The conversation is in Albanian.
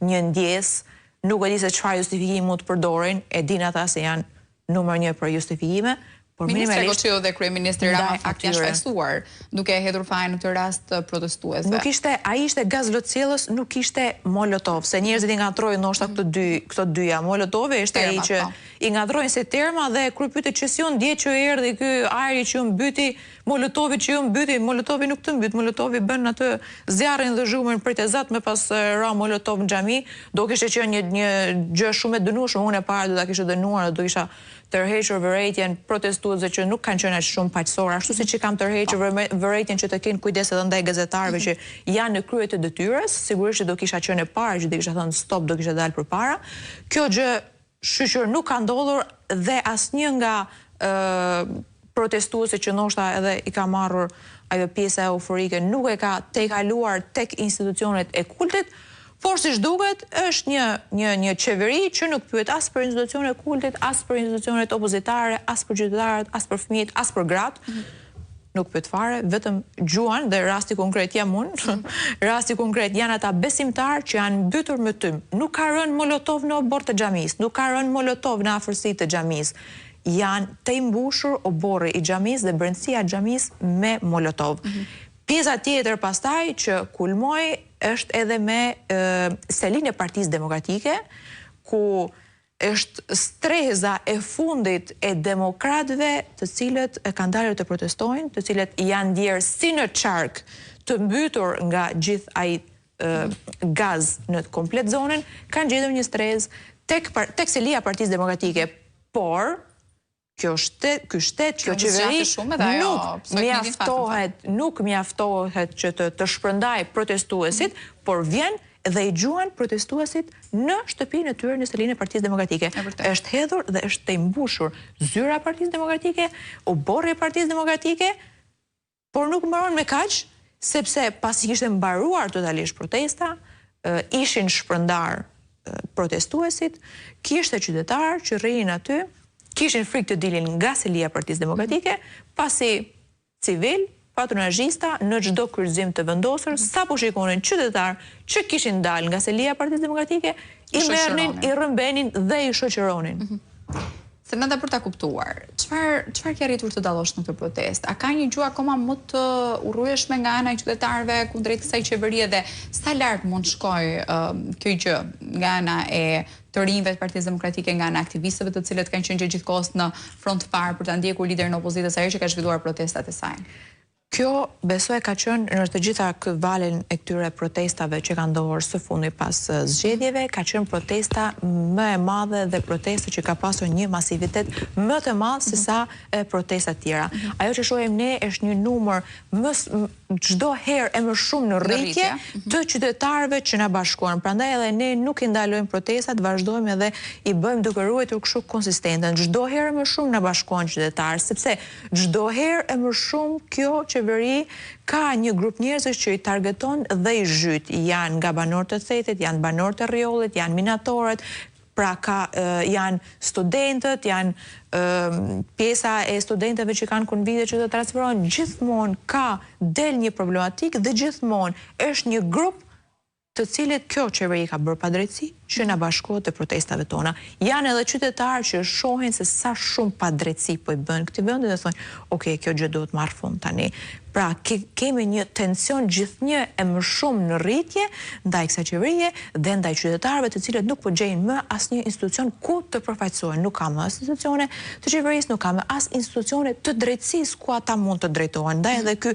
një ndjes, nuk e di se çfarë justifikimi mund të përdorin, e din ata se janë numër 1 për justifikime. Ministri Koçiu dhe kryeministri Rama fakt janë shfaqsuar duke hedhur fajin në këtë rast protestuesve. Nuk ishte, ai ishte gaz lotësiellës, nuk ishte molotov, se njerëzit i ngatrojnë ndoshta këto dyja. Molotovi ishte ai që i ngatrojnë si terma dhe kur pyetet çesion dje që erdhi ky ajri që u mbyti, molotovi që u mbyti, molotovi nuk të mbyt, molotovi bën atë zjarrin dhe zhumën pretezat me pas ra molotov në xhami, do kishte qenë një gjë shumë e dënueshme, unë e para do ta kisha dënuar, do kisha tërhequr vërejtjen protestuesve që nuk kanë qenë aq shumë paqësorë, ashtu siç i kam tërhequr vërejtjen që të kenë kujdes edhe ndaj gazetarëve që janë në krye të detyrës, sigurisht që do kisha qenë e parë që do kisha thënë stop, do kisha dalë përpara. Kjo gjë shqyr nuk ka ndodhur dhe asnjë nga protestuesit që ndoshta edhe i ka marrur ajo pjesa euforike nuk e ka tejkaluar tek institucionet e kultit. Por si duket, është një qeveri që nuk pyet as për institucionet e kultit, as për institucionet opozitare, as për qytetarët, as për fëmijët, as për gratë. Nuk pyet fare, vetëm gjuan dhe rasti konkret jam unë. Rasti konkret janë ata besimtarë që janë mbytur me tym. Nuk ka rënë molotov në obor të xhamisë, nuk ka rënë molotov në afërsi të xhamisë. Janë të mbushur oborri i xhamisë dhe brendësia e xhamisë me molotov. Pjesa tjetër pastaj që kulmoi është edhe me selin e Partisë Demokratike, ku është streza e fundit e demokratëve të cilët kanë dalur të protestojnë, të cilët janë ndjerë si në çark të mbytur nga gjithë ai gaz në komplet zonën, kanë gjetur një strezë tek selia e Partisë Demokratike, por ky shtet, kjo qeveri nuk mjaftohet që të shpërndaj protestuesit, por vjen dhe i gjuan protestuesit në shtëpinë e tyre në selinë e Partisë Demokratike. Është hedhur dhe është të mbushur zyra e Partisë Demokratike, oborri e Partisë Demokratike, por nuk mbaron me kaq, sepse pasi kishte mbaruar totalisht protesta, ishin shpërndar protestuesit, kishte qytetarë që rrinë aty, kishin frikë të dilin nga selia e Partisë Demokratike, pasi civil, patronazhista në çdo kryqëzim të vendosur, sapo shikonin qytetar që kishin dalë nga selia e Partisë Demokratike, i merrnin, i rrëmbenin dhe i shoqëronin. Fernanda, për ta kuptuar, çfarë ke arritur të dallosh në këtë protestë? A ka një gjuhë akoma më të urryeshme nga ana e qytetarëve kundrejt kësaj qeverie dhe sa lart mund shkojë kjo gjë nga ana e të rinjve të Partisë Demokratike, nga ana e aktivistëve të cilët kanë qenë gjithkohës në front fare për ta ndjekur liderin e opozitës ajo që ka zhvilluar protestat e saj? Kjo besoj ka qenë në të gjitha këtë valen e këtyre protestave që kanë ndodhur së fundi pas zgjedhjeve, ka qenë protesta më e madhe dhe protesta që ka pasur një masivitet më të madh se sa protestat tjera. Ajo që shohim ne është një numër çdo herë e më shumë në rritje të qytetarëve që na bashkuan. Prandaj edhe ne nuk i ndalojmë protestat, vazhdojmë edhe i bëjmë duke ruajtur kështu konsistente. Çdo herë më shumë na bashkuan qytetarë, sepse çdo herë e më shumë kjo qeveri ka një grup njerëzish që i targeton dhe i zhyt. Janë nga banorët të Thetit, janë banorët e Rriollit, janë minatorët, pra janë studentët, janë pjesa e studentëve që kanë konvite që të transferohen, gjithmonë ka del një problematik dhe gjithmonë është një grup të cilit kjo qeveri ka bërë padrejtësi që na bashkohet të protestave tona. Janë edhe qytetarë që shohin se sa shumë padrejtësi po i bën këtij vendi dhe thonë, ok, kjo gjë duhet marrë fund tani. Pra kemi një tension gjithnjë e më shumë në rritje ndaj kësaj qeverie dhe ndaj qytetarëve të cilët nuk po gjejnë më asnjë institucion ku të përfaqësohen. Nuk ka më as institucione të qeverisë, nuk ka më as institucione të drejtësisë ku ata mund të drejtohen. Ndaj edhe ky